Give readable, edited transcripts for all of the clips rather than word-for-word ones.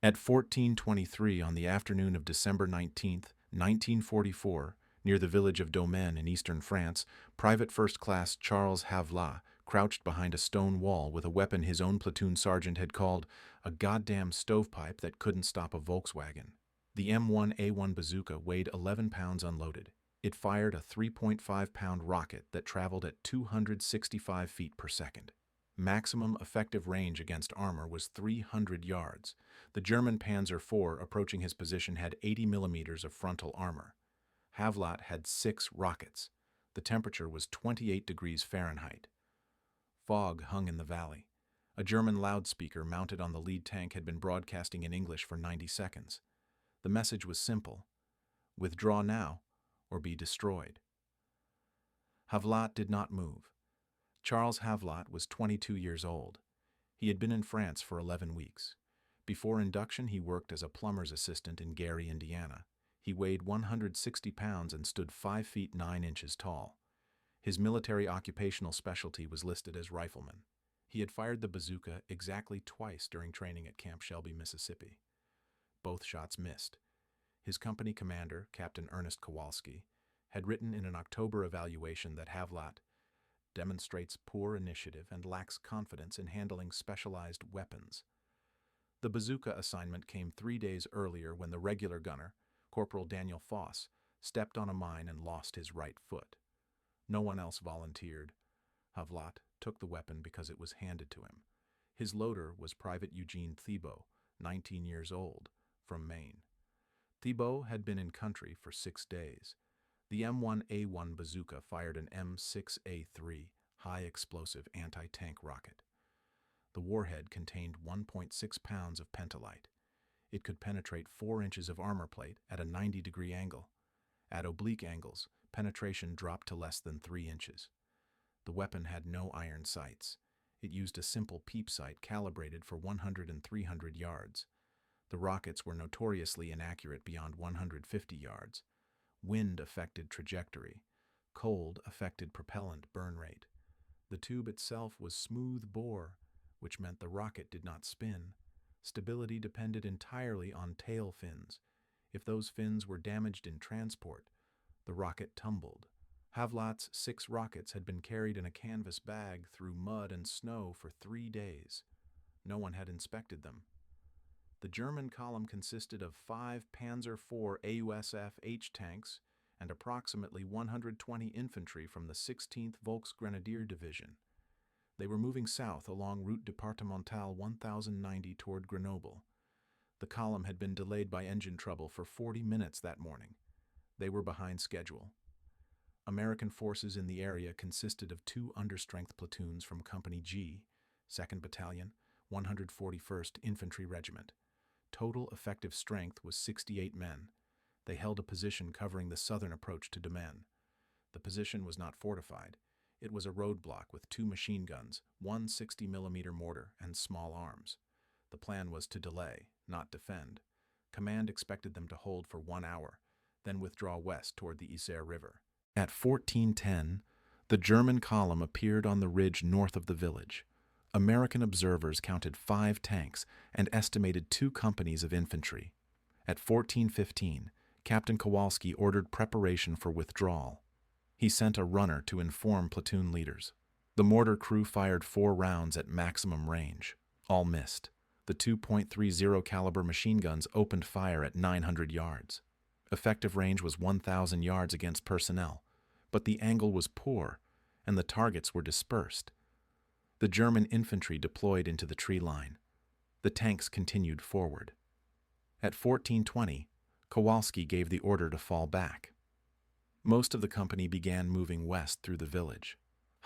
At 14:23 on the afternoon of December 19th, 1944, near the village of Domaine in eastern France, Private First Class Charles Havlat crouched behind a stone wall with a weapon his own platoon sergeant had called a goddamn stovepipe that couldn't stop a Volkswagen. The M1A1 Bazooka weighed 11 pounds unloaded. It fired a 3.5-pound rocket that traveled at 265 feet per second. Maximum effective range against armor was 300 yards. The German Panzer IV approaching his position had 80 millimeters of frontal armor. Havlat had 6 rockets. The temperature was 28 degrees Fahrenheit. Fog hung in the valley. A German loudspeaker mounted on the lead tank had been broadcasting in English for 90 seconds. The message was simple: withdraw now or be destroyed. Havlat did not move. Charles Havlat was 22 years old. He had been in France for 11 weeks. Before induction, he worked as a plumber's assistant in Gary, Indiana. He weighed 160 pounds and stood 5 feet 9 inches tall. His military occupational specialty was listed as rifleman. He had fired the bazooka exactly twice during training at Camp Shelby, Mississippi. Both shots missed. His company commander, Captain Ernest Kowalski, had written in an October evaluation that Havlat demonstrates poor initiative and lacks confidence in handling specialized weapons. The bazooka assignment came 3 days earlier when the regular gunner, Corporal Daniel Foss, stepped on a mine and lost his right foot. No one else volunteered. Havlat took the weapon because it was handed to him. His loader was Private Eugene Thibault, 19 years old, from Maine. Thibault had been in country for 6 days. The M1A1 bazooka fired an M6A3 high-explosive anti-tank rocket. The warhead contained 1.6 pounds of pentallite. It could penetrate 4 inches of armor plate at a 90-degree angle. At oblique angles, penetration dropped to less than 3 inches. The weapon had no iron sights. It used a simple peep sight calibrated for 100 and 300 yards. The rockets were notoriously inaccurate beyond 150 yards. Wind affected trajectory. Cold affected propellant burn rate. The tube itself was smooth bore, which meant the rocket did not spin. Stability depended entirely on tail fins. If those fins were damaged in transport, the rocket tumbled. Havlat's 6 rockets had been carried in a canvas bag through mud and snow for 3 days. No one had inspected them. The German column consisted of 5 Panzer IV AUSF H tanks and approximately 120 infantry from the 16th Volksgrenadier Division. They were moving south along Route Départementale 1090 toward Grenoble. The column had been delayed by engine trouble for 40 minutes that morning. They were behind schedule. American forces in the area consisted of 2 understrength platoons from Company G, 2nd Battalion, 141st Infantry Regiment. Total effective strength was 68 men. They held a position covering the southern approach to Domaine. The position was not fortified. It was a roadblock with 2 machine guns, 1 60mm mortar, and small arms. The plan was to delay, not defend. Command expected them to hold for 1 hour, then withdraw west toward the Isère River. At 14:10, the German column appeared on the ridge north of the village. American observers counted 5 tanks and estimated 2 companies of infantry. At 14:15, Captain Kowalski ordered preparation for withdrawal. He sent a runner to inform platoon leaders. The mortar crew fired 4 rounds at maximum range. All missed. The 2.30 caliber machine guns opened fire at 900 yards. Effective range was 1,000 yards against personnel, but the angle was poor and the targets were dispersed. The German infantry deployed into the tree line. The tanks continued forward. At 14:20, Kowalski gave the order to fall back. Most of the company began moving west through the village.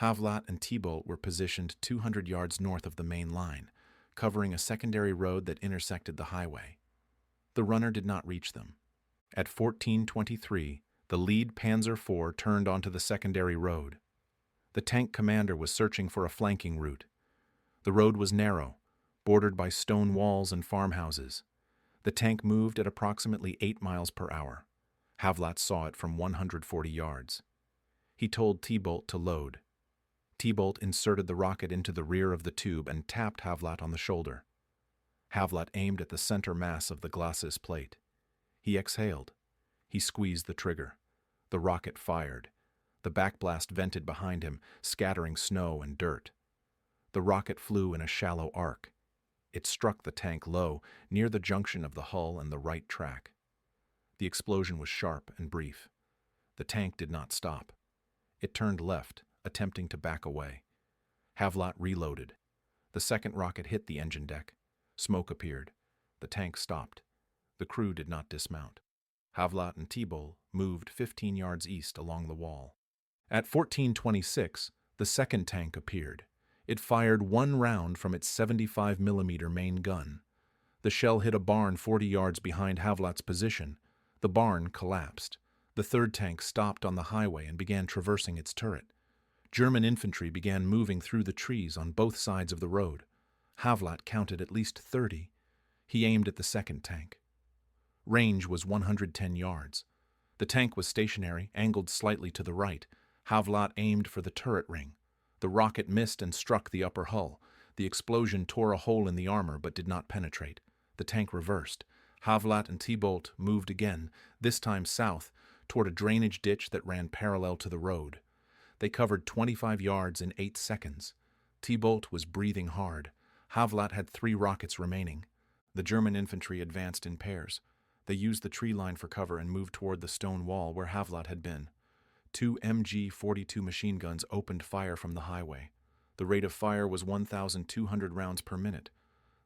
Havlat and Thibault were positioned 200 yards north of the main line, covering a secondary road that intersected the highway. The runner did not reach them. At 14:23, the lead Panzer IV turned onto the secondary road. The tank commander was searching for a flanking route. The road was narrow, bordered by stone walls and farmhouses. The tank moved at approximately 8 miles per hour. Havlat saw it from 140 yards. He told Thibault to load. Thibault inserted the rocket into the rear of the tube and tapped Havlat on the shoulder. Havlat aimed at the center mass of the glacis plate. He exhaled. He squeezed the trigger. The rocket fired. The backblast vented behind him, scattering snow and dirt. The rocket flew in a shallow arc. It struck the tank low, near the junction of the hull and the right track. The explosion was sharp and brief. The tank did not stop. It turned left, attempting to back away. Havlat reloaded. The second rocket hit the engine deck. Smoke appeared. The tank stopped. The crew did not dismount. Havlat and Thibault moved 15 yards east along the wall. At 14:26, the second tank appeared. It fired one round from its 75mm main gun. The shell hit a barn 40 yards behind Havlat's position. The barn collapsed. The third tank stopped on the highway and began traversing its turret. German infantry began moving through the trees on both sides of the road. Havlat counted at least 30. He aimed at the second tank. Range was 110 yards. The tank was stationary, angled slightly to the right. Havlat aimed for the turret ring. The rocket missed and struck the upper hull. The explosion tore a hole in the armor but did not penetrate. The tank reversed. Havlat and Thibault moved again, this time south, toward a drainage ditch that ran parallel to the road. They covered 25 yards in 8 seconds. Thibault was breathing hard. Havlat had 3 rockets remaining. The German infantry advanced in pairs. They used the tree line for cover and moved toward the stone wall where Havlat had been. 2 MG-42 machine guns opened fire from the highway. The rate of fire was 1,200 rounds per minute.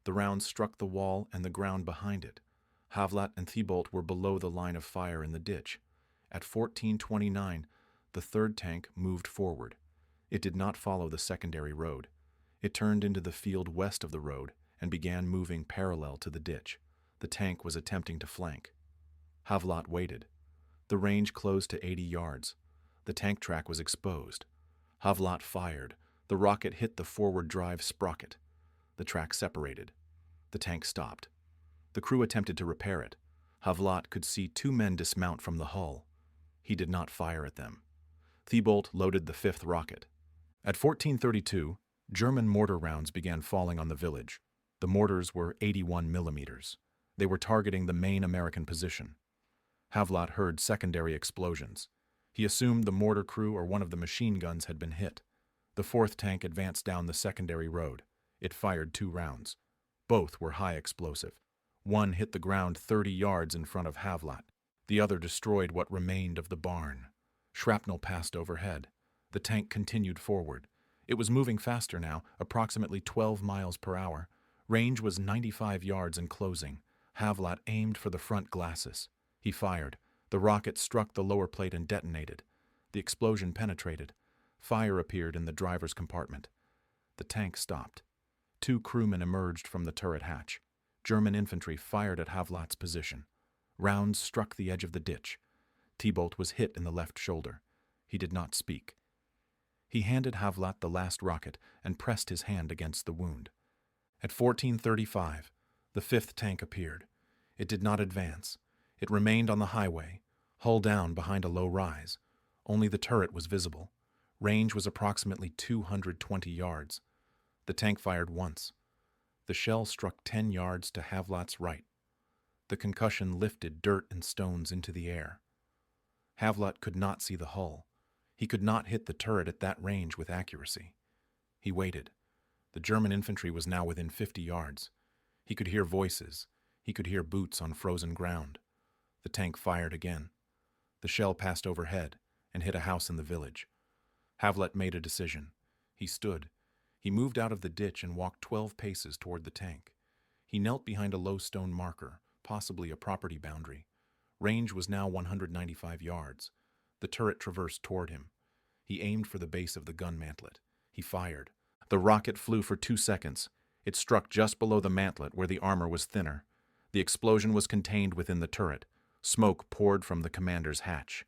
The rounds struck the wall and the ground behind it. Havlat and Thibault were below the line of fire in the ditch. At 14:29, the third tank moved forward. It did not follow the secondary road. It turned into the field west of the road and began moving parallel to the ditch. The tank was attempting to flank. Havlat waited. The range closed to 80 yards. The tank track was exposed. Havlat fired. The rocket hit the forward drive sprocket. The track separated. The tank stopped. The crew attempted to repair it. Havlat could see 2 men dismount from the hull. He did not fire at them. Thibault loaded the 5th rocket. At 14:32, German mortar rounds began falling on the village. The mortars were 81 millimeters. They were targeting the main American position. Havlat heard secondary explosions. He assumed the mortar crew or one of the machine guns had been hit. The 4th tank advanced down the secondary road. It fired 2 rounds. Both were high explosive. One hit the ground 30 yards in front of Havlat. The other destroyed what remained of the barn. Shrapnel passed overhead. The tank continued forward. It was moving faster now, approximately 12 miles per hour. Range was 95 yards in closing. Havlat aimed for the front glacis. He fired. The rocket struck the lower plate and detonated. The explosion penetrated. Fire appeared in the driver's compartment. The tank stopped. 2 crewmen emerged from the turret hatch. German infantry fired at Havlat's position. Rounds struck the edge of the ditch. Thibault was hit in the left shoulder. He did not speak. He handed Havlat the last rocket and pressed his hand against the wound. At 14:35, the 5th tank appeared. It did not advance. It remained on the highway, hull down behind a low rise. Only the turret was visible. Range was approximately 220 yards. The tank fired once. The shell struck 10 yards to Havlat's right. The concussion lifted dirt and stones into the air. Havlat could not see the hull. He could not hit the turret at that range with accuracy. He waited. The German infantry was now within 50 yards. He could hear voices. He could hear boots on frozen ground. The tank fired again. The shell passed overhead and hit a house in the village. Havlat made a decision. He stood. He moved out of the ditch and walked 12 paces toward the tank. He knelt behind a low stone marker, possibly a property boundary. Range was now 195 yards. The turret traversed toward him. He aimed for the base of the gun mantlet. He fired. The rocket flew for 2 seconds. It struck just below the mantlet where the armor was thinner. The explosion was contained within the turret. Smoke poured from the commander's hatch.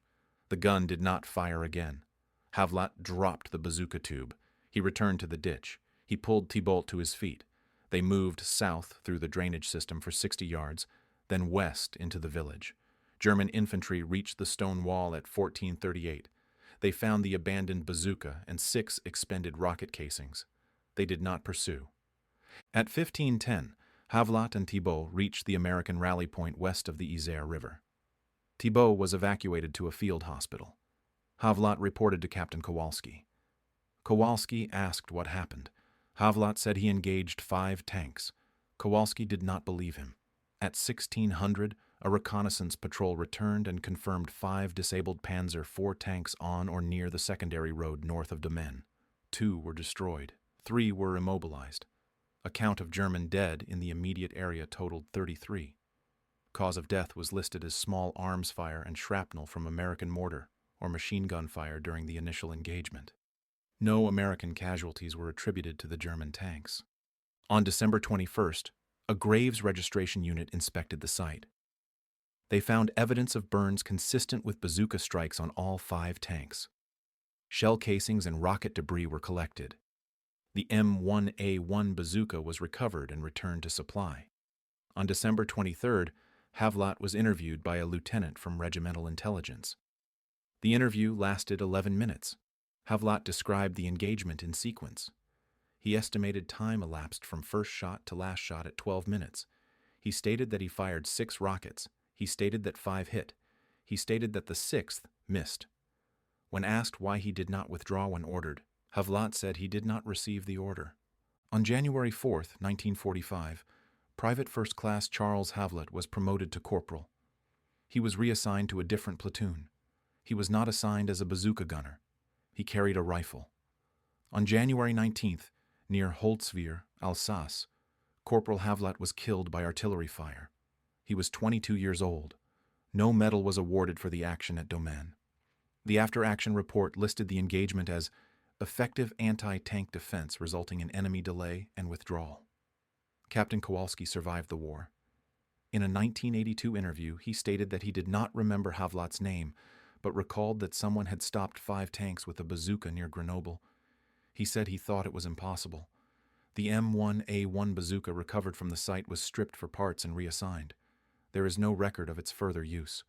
The gun did not fire again. Havlat dropped the bazooka tube. He returned to the ditch. He pulled Thibault to his feet. They moved south through the drainage system for 60 yards, then west into the village. German infantry reached the stone wall at 14:38. They found the abandoned bazooka and 6 expended rocket casings. They did not pursue. At 15:10, Havlat and Thibault reached the American rally point west of the Isère River. Thibault was evacuated to a field hospital. Havlat reported to Captain Kowalski. Kowalski asked what happened. Havlat said he engaged 5 tanks. Kowalski did not believe him. At 1600, a reconnaissance patrol returned and confirmed 5 disabled Panzer IV tanks on or near the secondary road north of Domaine. 2 were destroyed. 3 were immobilized. A count of German dead in the immediate area totaled 33. Cause of death was listed as small arms fire and shrapnel from American mortar or machine gun fire during the initial engagement. No American casualties were attributed to the German tanks. On December 21st, a Graves registration unit inspected the site. They found evidence of burns consistent with bazooka strikes on all 5 tanks. Shell casings and rocket debris were collected. The M1A1 bazooka was recovered and returned to supply. On December 23rd, Havlat was interviewed by a lieutenant from Regimental Intelligence. The interview lasted 11 minutes. Havlat described the engagement in sequence. He estimated time elapsed from first shot to last shot at 12 minutes. He stated that he fired 6 rockets. He stated that 5 hit. He stated that the 6th missed. When asked why he did not withdraw when ordered, Havlat said he did not receive the order. On January 4, 1945, Private First Class Charles Havlat was promoted to corporal. He was reassigned to a different platoon. He was not assigned as a bazooka gunner. He carried a rifle. On January 19th, near Holzwihr, Alsace, Corporal Havlat was killed by artillery fire. He was 22 years old. No medal was awarded for the action at Domaine. The after-action report listed the engagement as effective anti-tank defense resulting in enemy delay and withdrawal. Captain Kowalski survived the war. In a 1982 interview, he stated that he did not remember Havlat's name, but recalled that someone had stopped 5 tanks with a bazooka near Grenoble. He said he thought it was impossible. The M1A1 bazooka recovered from the site was stripped for parts and reassigned. There is no record of its further use.